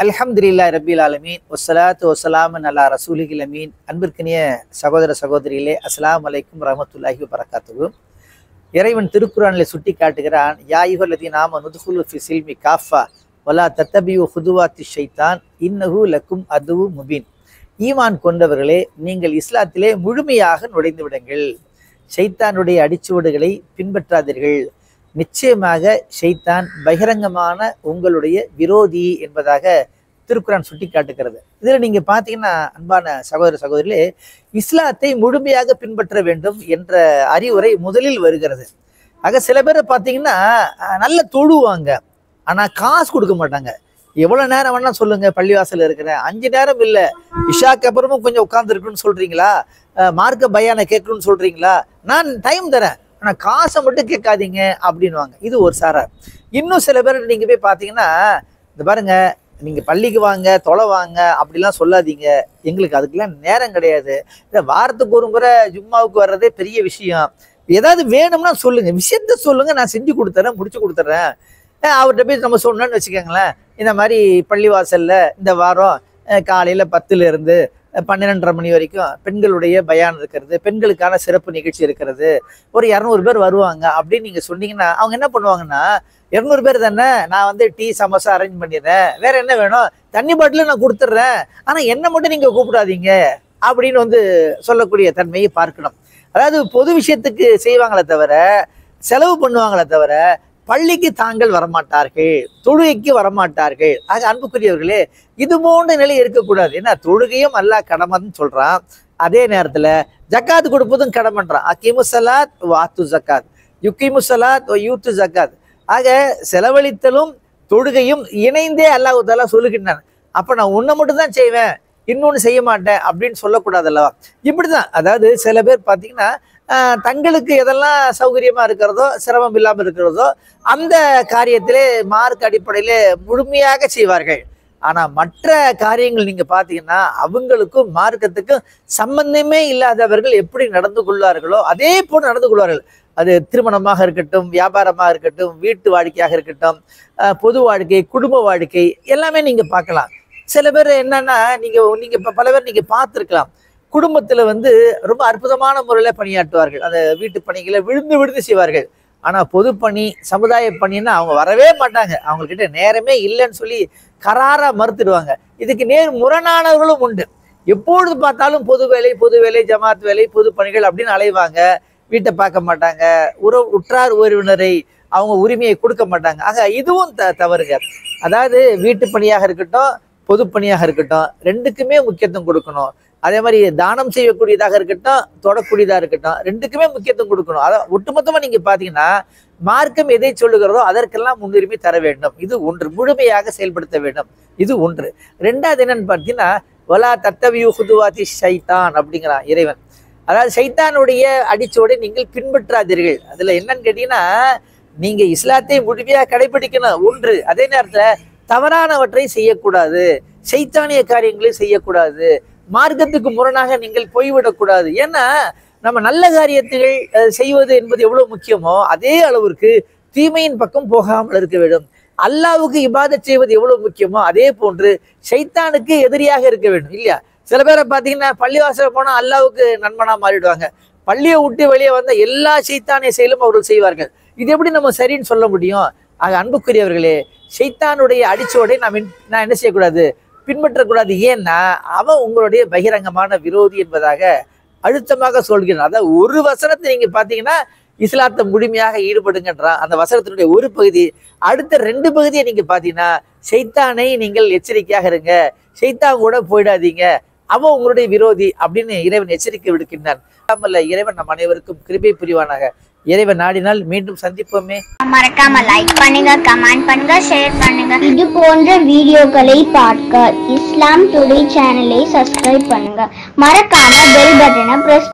அல்ஹம்துலில்லாஹி ரப்பில் ஆலமீன் வஸ்ஸலாத்து வஸ்ஸலாமு அலா ரசூலில் அமீன். அன்பிற்கினிய சகோதர சகோதரிகளே, அஸ்ஸலாமு அலைக்கும் வரஹ்மத்துல்லாஹி வபரகாத்துஹு. இறைவன் திருக்குர்ஆனில் சுட்டி காட்டுகிறான், யா அய்யுஹல்லதீன ஆமனு துகுலு ஃபி ஸில்மி காஃபா வலா தத்தபியு ஹுதுவாத்தி ஷைத்தான் இன்னஹு லக்கும் அதுவும் முபீன். ஈமான் கொண்டவர்களே, நீங்கள் இஸ்லாத்திலே முழுமையாக நுழைந்து விடுங்கள், ஷைத்தானுடைய அடிச்சுவடுகளை பின்பற்றாதீர்கள், நிச்சயமாக ஷைத்தான் பகிரங்கமான உங்களுடைய விரோதி என்பதாக திருக்குர்ஆன் சுட்டி காட்டுகிறது. இதில் நீங்கள் பார்த்தீங்கன்னா, அன்பான சகோதர சகோதரிகளே, இஸ்லாத்தை முழுமையாக பின்பற்ற வேண்டும் என்ற அறிவுரை முதலில் வருகிறது. ஆக சில பேரை பார்த்தீங்கன்னா நல்ல தொழுவாங்க, ஆனால் காசு கொடுக்க மாட்டாங்க. எவ்வளோ நேரம் வேணா சொல்லுங்க, பள்ளிவாசல் இருக்கிறேன், 5 நேரம் இல்லை, இஷாக்கு அப்புறமும் கொஞ்சம் உட்காந்துருக்குன்னு சொல்றீங்களா, மார்க்க பயானை கேட்கணும்னு சொல்றீங்களா, நான் டைம் தரேன், ஆனால் காசை மட்டும் கேட்காதீங்க அப்படின்வாங்க. இது ஒரு சாரார். இன்னும் சில பேர் நீங்க போய் பார்த்தீங்கன்னா, இந்த பாருங்க, நீங்க பள்ளிக்கு வாங்க, தொலை வாங்க அப்படிலாம் சொல்லாதீங்க, எங்களுக்கு அதுக்கெல்லாம் நேரம் கிடையாது, இந்த வாரத்துக்கு ஒரு முறை ஜும்மாவுக்கு வர்றதே பெரிய விஷயம், ஏதாவது வேணும்னா சொல்லுங்க, விஷயத்த சொல்லுங்க, நான் செஞ்சு கொடுத்துறேன், முடிச்சு கொடுத்துட்றேன். அவர்கிட்ட போய் நம்ம சொன்னோன்னு வச்சுக்கோங்களேன், இந்த மாதிரி பள்ளிவாசல்ல இந்த வாரம் காலையில 10ல இருந்து 12:30 மணி வரைக்கும் பெண்களுடைய பயான் இருக்கிறது, பெண்களுக்கான சிறப்பு நிகழ்ச்சி இருக்கிறது, ஒரு 200 பேர் வருவாங்க அப்படின்னு நீங்க சொன்னீங்கன்னா, அவங்க என்ன பண்ணுவாங்கன்னா, 200 பேர் தானே, நான் வந்து டீ சமோசா அரேஞ்ச் பண்ணிடுறேன், வேற என்ன வேணும், தண்ணி பாட்டிலும் நான் கொடுத்துட்றேன், ஆனா என்ன மட்டும் நீங்க கூப்பிடாதீங்க அப்படின்னு வந்து சொல்லக்கூடிய தன்மையை பார்க்கணும். அதாவது பொது விஷயத்துக்கு செய்வாங்களே தவிர, செலவு பண்ணுவாங்களே தவிர, பள்ளிக்கு தாங்கள் வரமாட்டார்கள், தொழுகைக்கு வரமாட்டார்கள். ஆக அன்புக்குரியவர்களே, இது போன்ற நிலை இருக்கக்கூடாது. ஏன்னா தொழுகையும் அல்லாஹ் கடமைன்னு சொல்றான், அதே நேரத்துல ஜக்காத் கொடுப்பதும் கடமைன்றான். அகீமுஸ்ஸலாத் வாத்து ஜக்காத், யுகீமுஸ்ஸலாத் யூத்து ஜக்காத். ஆக செலவழித்தலும் தொழுகையும் இணைந்தே அல்லாஹ் தஆலா சொல்லுகின்றான். அப்ப நான் ஒன்றை மட்டும் தான் செய்வேன், இன்னொன்று செய்ய மாட்டேன் அப்படின்னு சொல்லக்கூடாது அல்லவா? இப்படிதான். அதாவது சில பேர் பார்த்தீங்கன்னா, தங்களுக்கு எதெல்லாம் சௌகரியமா இருக்கிறதோ, சிரமம் இல்லாமல் இருக்கிறதோ, அந்த காரியத்திலே மார்க் அடிப்படையிலே முழுமையாக செய்வார்கள். ஆனா மற்ற காரியங்கள் நீங்க பார்த்தீங்கன்னா, அவங்களுக்கும் மார்க்கத்துக்கும் சம்பந்தமே இல்லாதவர்கள் எப்படி நடந்து கொள்வார்களோ அதே போல் நடந்து கொள்வார்கள். அது திருமணமாக இருக்கட்டும், வியாபாரமாக இருக்கட்டும், வீட்டு வாழ்க்கையாக இருக்கட்டும், பொது வாழ்க்கை, குடும்ப வாழ்க்கை, எல்லாமே நீங்க பார்க்கலாம். சில பேர் என்னன்னா, நீங்க பல பேர் நீங்க பார்த்துருக்கலாம், குடும்பத்துல வந்து ரொம்ப அற்புதமான முறையில பணியாற்றுவார்கள், அந்த வீட்டு பணிகளை விழுந்து விழுந்து செய்வார்கள். ஆனா பொது பணி, சமுதாய பணின்னா அவங்க வரவே மாட்டாங்க, அவங்கக்கிட்ட நேரமே இல்லைன்னு சொல்லி கராரா மறுத்துடுவாங்க. இதுக்கு நேர் முரணானவர்களும் உண்டு. எப்பொழுது பார்த்தாலும் பொது வேலை, ஜமாத் வேலை, பொது பணிகள் அப்படின்னு அலைவாங்க, வீட்டை பார்க்க மாட்டாங்க, உற்றார் உறவினரை அவங்க உரிமையை கொடுக்க மாட்டாங்க. ஆக இதுவும் தவறுங்க. அதாவது வீட்டு பணியாக இருக்கட்டும், பொது பணியாக இருக்கட்டும், ரெண்டுக்குமே முக்கியத்துவம் கொடுக்கணும். அதே மாதிரி தானம் செய்யக்கூடியதாக இருக்கட்டும், தொடக்கூடியதாக இருக்கட்டும், ரெண்டுக்குமே முக்கியத்துவம் கொடுக்கணும். அதை ஒட்டுமொத்தமாக நீங்க பார்த்தீங்கன்னா, மார்க்கம் எதை சொல்லுகிறதோ அதற்கெல்லாம் முன்னுரிமை தர வேண்டும். இது ஒன்று, முழுமையாக செயல்படுத்த வேண்டும். இது ஒன்று. ரெண்டாவது என்னன்னு பார்த்தீங்கன்னா, வலா தத்தபியு ஹுதுவாத்தி ஷைத்தான் அப்படிங்கிறான் இறைவன். அதாவது ஷைத்தானுடைய அடிச்சோடை நீங்கள் பின்பற்றாதீர்கள். அதுல என்னன்னு கேட்டீங்கன்னா, நீங்க இஸ்லாத்தை முழுமையாக கடைபிடிக்கணும் ஒன்று, அதே நேரத்தில் தவறானவற்றை செய்யக்கூடாது, ஷைத்தானிய காரியங்களை செய்யக்கூடாது, மார்க்கத்துக்கு முரணாக நீங்கள் போய்விடக்கூடாது. ஏன்னா நம்ம நல்ல காரியங்கள் செய்வது என்பது எவ்வளவு முக்கியமோ அதே அளவிற்கு தீமையின் பக்கம் போகாமல் இருக்க வேண்டும். அல்லாஹ்வுக்கு இபாதத் செய்வது எவ்வளவு முக்கியமோ அதே போன்று ஷைத்தானுக்கு எதிரியாக இருக்க வேண்டும், இல்லையா? சில பேரை பார்த்தீங்கன்னா, பள்ளிவாசல் போனா அல்லாஹ்வுக்கு நண்பனா மாறிடுவாங்க, பள்ளியை விட்டு வெளியே வந்த எல்லா ஷைத்தானிய செயலும் அவர்கள் செய்வார்கள். இது எப்படி நம்ம சரின்னு சொல்ல முடியும்? ஆக அன்புக்குரியவர்களே, ஷைத்தானுடைய அடிச்சோடை நான் என்ன செய்யக்கூடாது, பின்பற்றக்கூடாது. ஏன்னா அவன் உங்களுடைய பகிரங்கமான விரோதி என்பதாக அழுத்தமாக சொல்கிறான். அதாவது ஒரு வசனத்தை நீங்க பாத்தீங்கன்னா, இஸ்லாத்தை முழுமையாக ஈடுபடுங்கன்றான், அந்த வசனத்தினுடைய ஒரு பகுதி. அடுத்த 2 பகுதியை நீங்க பாத்தீங்கன்னா, ஷைத்தானை நீங்கள் எச்சரிக்கையாக இருங்க, ஷைத்தான் கூட போயிடாதீங்க, அவன் உங்களுடைய விரோதி அப்படின்னு இறைவன் எச்சரிக்கை விடுக்கின்றான். இறைவன் நம் அனைவருக்கும் கிருபை புரிவானாக. இறைவன் நாடினால் மீண்டும் சந்திப்போமே. மறக்காம லைக் பண்ணுங்க, கமெண்ட் பண்ணுங்க, ஷேர் பண்ணுங்க. இது போன்ற வீடியோக்களை பார்க்க இஸ்லாம் டுடே சேனலை சப்ஸ்கிரைப் பண்ணுங்க. மறக்காம பெல் பட்டனை பிரஸ்